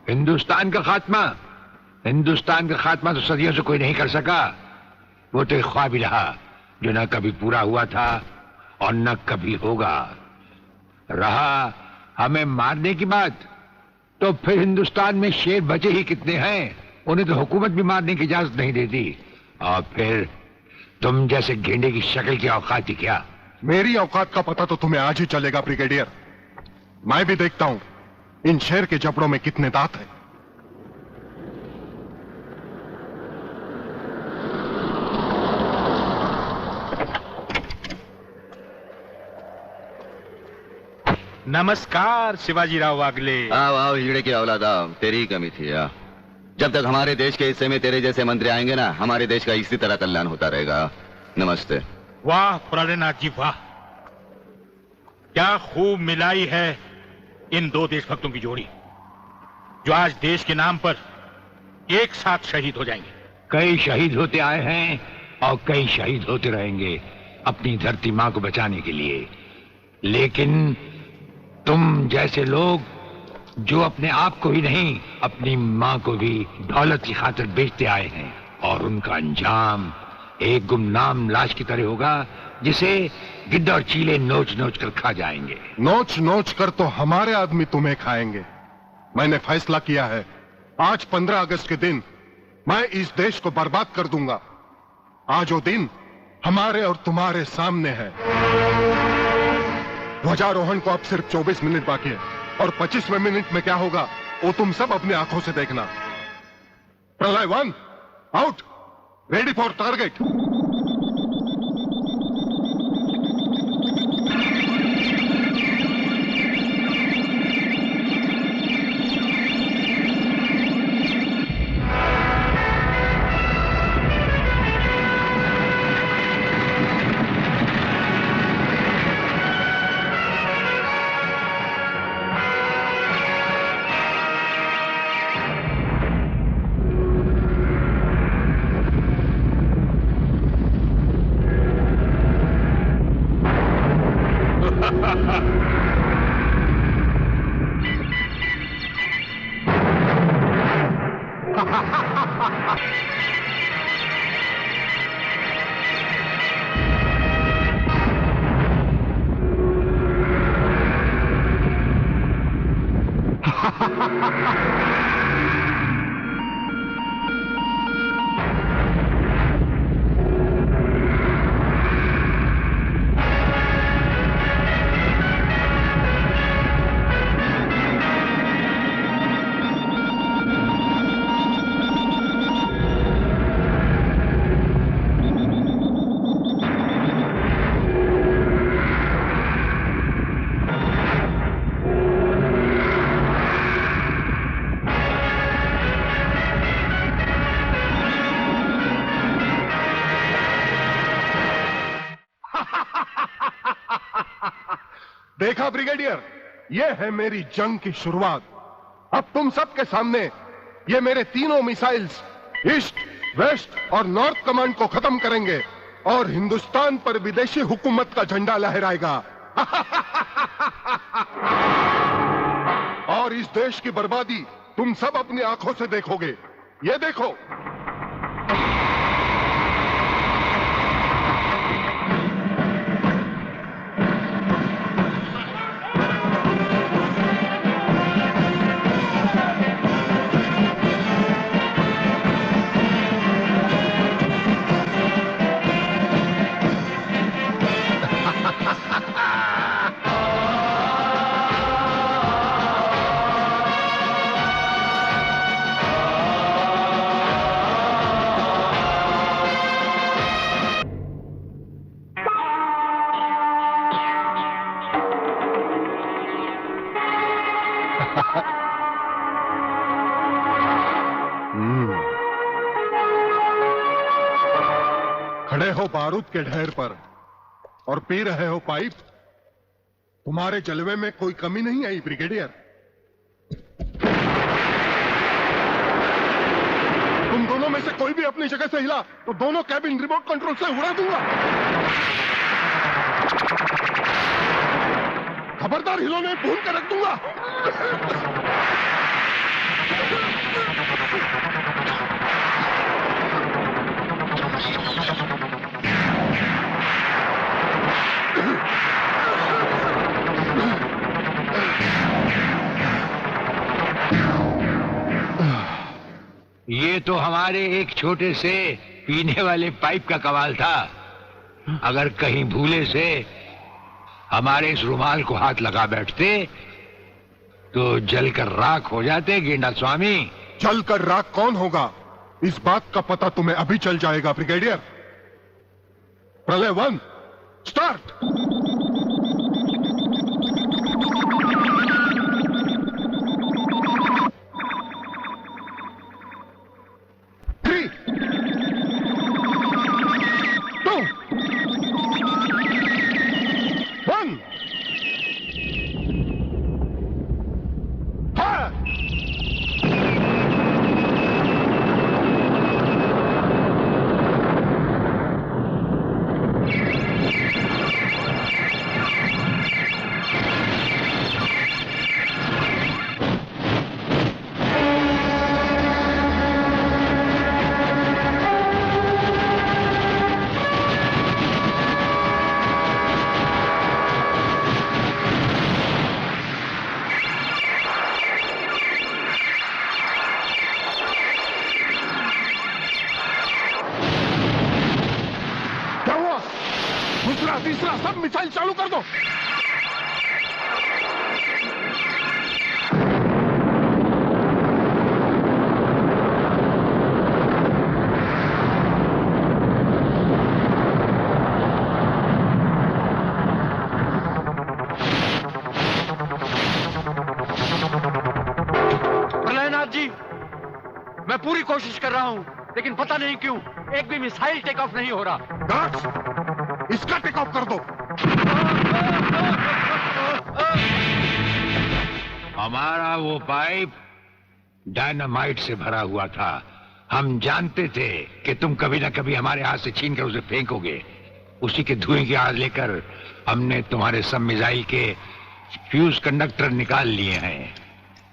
हिंदुस्तान का खात्मा तो सदियों से कोई नहीं कर सका। वो तो एक ख्वाब ही रहा जो न कभी पूरा हुआ था और न कभी होगा। रहा हमें मारने की बात, तो फिर हिंदुस्तान में शेर बचे ही कितने हैं, उन्हें तो हुकूमत भी मारने की इजाजत नहीं देती। और फिर तुम जैसे गेंडे की शक्ल की औकात ही क्या? मेरी औकात का पता तो तुम्हें आज ही चलेगा ब्रिगेडियर। मैं भी देखता हूं इन शेर के जबड़ों में कितने दांत हैं। नमस्कार शिवाजी राव वागले। आओ आओ हिजड़े की औलादा, तेरी ही कमी थी। जब तक हमारे देश के हिस्से में तेरे जैसे मंत्री आएंगे ना, हमारे देश का इसी तरह कल्याण होता रहेगा। नमस्ते। वाह प्राणनाथ जी वाह, क्या खूब मिलाई है इन दो देशभक्तों की जोड़ी, जो आज देश के नाम पर एक साथ शहीद हो जाएंगे। कई शहीद होते आए हैं और कई शहीद होते रहेंगे अपनी धरती मां को बचाने के लिए। लेकिन तुम जैसे लोग जो अपने आप को ही नहीं अपनी मां को भी दौलत की खातिर बेचते आए हैं, और उनका अंजाम एक गुमनाम लाश की तरह होगा जिसे गिद्ध और चीले नोच नोच कर खा जाएंगे। नोच नोच कर तो हमारे आदमी तुम्हें खाएंगे। मैंने फैसला किया है, आज 15 अगस्त के दिन मैं इस देश को बर्बाद कर दूंगा। आज वो दिन हमारे और तुम्हारे सामने है। ध्वजारोहण को अब सिर्फ 24 मिनट बाकी है, और 25वें मिनट में क्या होगा वो तुम सब अपनी आंखों से देखना। प्रलय 1 आउट, रेडी फॉर टारगेट। देखा ब्रिगेडियर, ये है मेरी जंग की शुरुआत। अब तुम सबके सामने ये मेरे तीनों मिसाइल्स ईस्ट, वेस्ट और नॉर्थ कमांड को खत्म करेंगे और हिंदुस्तान पर विदेशी हुकूमत का झंडा लहराएगा। और इस देश की बर्बादी तुम सब अपनी आंखों से देखोगे। ये देखो। खड़े हो बारूद के ढेर पर और पी रहे हो पाइप। तुम्हारे जलवे में कोई कमी नहीं आई ब्रिगेडियर। तुम दोनों में से कोई भी अपनी जगह से हिला तो दोनों कैबिन रिमोट कंट्रोल से उड़ा दूंगा। खबरदार हिलो नहीं, भून कर रख दूंगा। ये तो हमारे एक छोटे से पीने वाले पाइप का कमाल था। अगर कहीं भूले से हमारे इस रुमाल को हाथ लगा बैठते तो जलकर राख हो जाते गेंडा स्वामी। जलकर राख कौन होगा, इस बात का पता तुम्हें अभी चल जाएगा ब्रिगेडियर। प्रलय 1 स्टार्ट। दूसरा तीसरा सब मिसाइल चालू कर दो। प्रलयनाथ जी, मैं पूरी कोशिश कर रहा हूं, लेकिन पता नहीं क्यों एक भी मिसाइल टेक ऑफ नहीं हो रहा। इसका टेक ऑफ कर दो। हमारा वो पाइप डायनामाइट से भरा हुआ था। हम जानते थे कि तुम कभी ना कभी हमारे हाथ से छीन कर उसे फेंकोगे। उसी के धुएं की आग लेकर हमने तुम्हारे सब मिसाइल के फ्यूज कंडक्टर निकाल लिए हैं।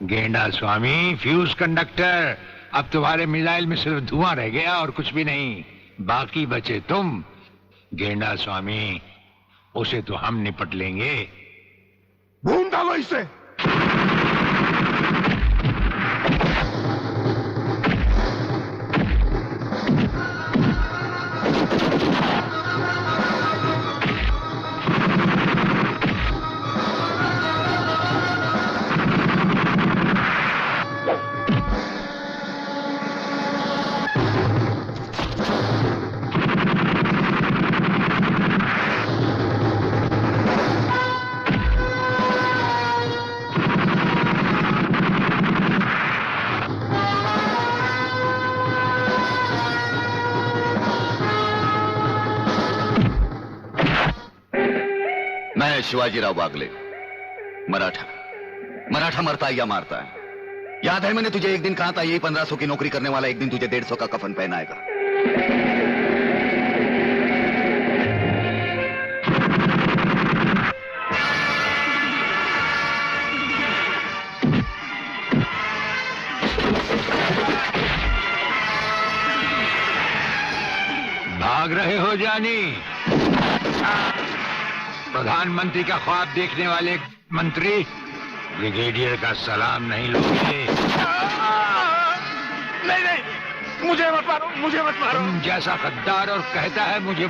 गेंडा स्वामी, फ्यूज कंडक्टर, अब तुम्हारे मिसाइल में सिर्फ धुआं रह गया और कुछ भी नहीं। बाकी बचे तुम। गेंडा स्वामी, उसे तो हम निपट लेंगे। भून डालो इसे। मैं शिवाजीराव बागले, मराठा मरता है या मारता है। याद है मैंने तुझे एक दिन कहा था, यही 1500 की नौकरी करने वाला एक दिन तुझे 150 का कफन पहनाएगा। भाग रहे हो जानी? प्रधानमंत्री का ख्वाब देखने वाले मंत्री ब्रिगेडियर का सलाम नहीं लोगे? नहीं, मुझे मत मारो, मुझे मत मारो। तुम जैसा गद्दार और कहता है मुझे